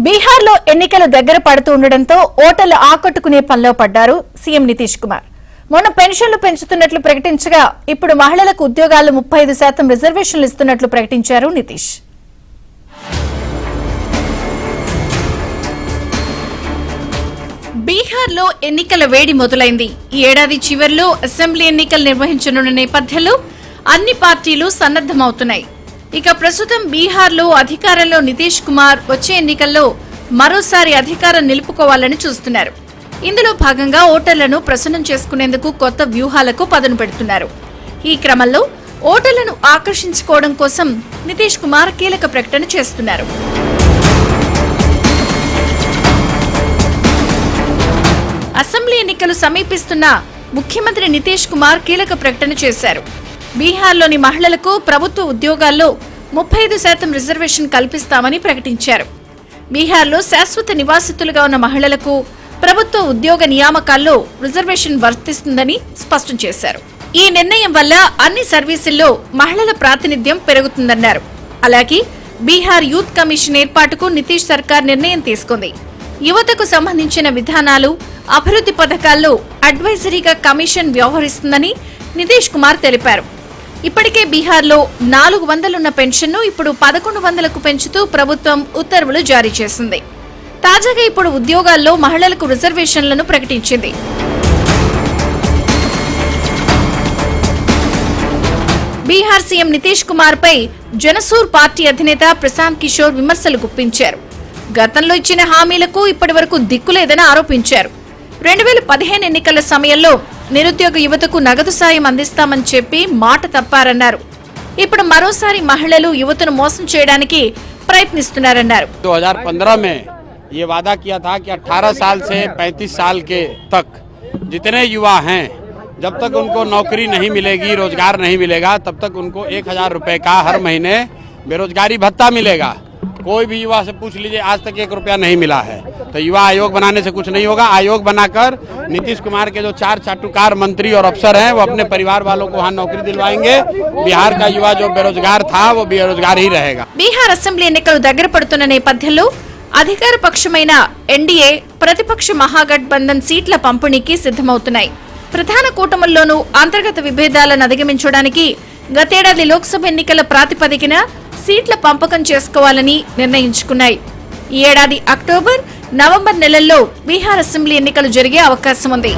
బీహార్లో ఎన్నికలు దగ్గర పడుతూ ఉండడంతో ఓటర్లు ఆకట్టుకునే పనిలో పడ్డారు సీఎం నితీష్ కుమార్. మొన్న పెన్షన్లు పెంచుతున్నట్లు ప్రకటించగా ఇప్పుడు మహిళలకు ఉద్యోగాలు 35% రిజర్వేషన్లు ఇస్తున్నట్లు ప్రకటించారు నితీష్. బీహార్లో ఎన్నికల వేడి మొదలైంది. ఈ ఏడాది చివర్లో అసెంబ్లీ ఎన్నికలు నిర్వహించనున్న నేపథ్యంలో అన్ని పార్టీలు సన్నద్దమవుతున్నాయి. ఇక ప్రస్తుతం బీహార్లో అధికారంలో నితీష్ కుమార్ వచ్చే ఎన్నికల్లో మరోసారి అధికారం నిలుపుకోవాలని చూస్తున్నారు. ఇందులో భాగంగా ఓటర్లను ప్రసన్నం చేసుకునేందుకు కొత్త వ్యూహాలకు పదును పెడుతున్నారు. ఈ క్రమంలో ఓటర్లను ఆకర్షించుకోవడం కోసం నితీష్ కుమార్ కీలక ప్రకటన చేస్తున్నారు. అసెంబ్లీ ఎన్నికలు సమీపిస్తున్న ముఖ్యమంత్రి నితీష్ కుమార్ కీలక ప్రకటన చేశారు. బీహార్లోని మహిళలకు ప్రభుత్వ ఉద్యోగాల్లో 35% రిజర్వేషన్ కల్పిస్తామని ప్రకటించారు. బీహార్లో శాశ్వత నివాసితులుగా ఉన్న మహిళలకు ప్రభుత్వ ఉద్యోగ నియామకాల్లో రిజర్వేషన్ వర్తిస్తుందని స్పష్టం చేశారు. ఈ నిర్ణయం వల్ల అన్ని సర్వీసుల్లో మహిళల ప్రాతినిధ్యం పెరుగుతుందన్నారు. అలాగే బీహార్ యూత్ కమిషన్ ఏర్పాటుకు నితీష్ సర్కార్ నిర్ణయం తీసుకుంది. యువతకు సంబంధించిన విధానాలు, అభివృద్ధి పథకాల్లో అడ్వైజరీగా కమిషన్ వ్యవహరిస్తుందని నితీష్ కుమార్ తెలిపారు. ఇప్పటికే బీహార్లో 400 ఉన్న పెన్షన్ను ఇప్పుడు 1100కు పెంచుతూ ప్రభుత్వం ఉత్తర్వులు జారీ చేసింది. తాజాగా ఇప్పుడు ఉద్యోగాల్లో మహిళలకు రిజర్వేషన్లను ప్రకటించింది. బీహార్ సీఎం నితీష్ కుమార్ పై జనసూర్ పార్టీ అధినేత ప్రశాంత్ కిషోర్ విమర్శలు గుప్పించారు. గతంలో ఇచ్చిన హామీలకు ఇప్పటివరకు దిక్కులేదని ఆరోపించారు. 2015 ఎన్నికల సమయంలో నిరుద్యోగ యువతకు నగదు సాయం అందిస్తామని చెప్పి మాట తప్పారన్నారు. ఇప్పుడు మరోసారి మహిళలు యువతను మోసం చేయడానికి ప్రయత్నిస్తున్నారన్నారు. 2015 में ये वादा किया था कि 18 साल से 35 साल के तक जितने युवा हैं, जब तक उनको नौकरी नहीं मिलेगी, रोजगार नहीं मिलेगा, तब तक उनको 1000 रुपए का हर महीने बेरोजगारी भत्ता मिलेगा. कोई भी युवा से पूछ लीजिए, आज तक 1 रुपया नहीं मिला है. तो युवा आयोग बनाने से कुछ नहीं होगा. आयोग बनाकर नीतीश कुमार के जो 4 चाटुकार मंत्री और अफसर हैं, वो अपने परिवार वालों को वहाँ नौकरी दिलवाएंगे. बिहार का युवा जो बेरोजगार था वो बेरोजगार ही रहेगा. బీహార్ అసెంబ్లీ ఎన్నికలు దగ్గర పడుతున్న నేపథ్యంలో అధికార పక్షమైన ఎన్డీఏ, ప్రతిపక్ష మహాగఠబంధన్ సీట్ల పంపిణీకి సిద్ధమవుతున్నాయి. ప్రధాన కూటముల్లోనూ అంతర్గత విభేదాలను అధిగమించడానికి గతేడాది లోక్సభ ఎన్నికల ప్రాతిపదికన సీట్ల పంపకం చేసుకోవాలని నిర్ణయించుకున్నాయి. ఈ ఏడాది అక్టోబర్, నవంబర్ నెలల్లో బీహార్ అసెంబ్లీ ఎన్నికలు జరిగే అవకాశం ఉంది.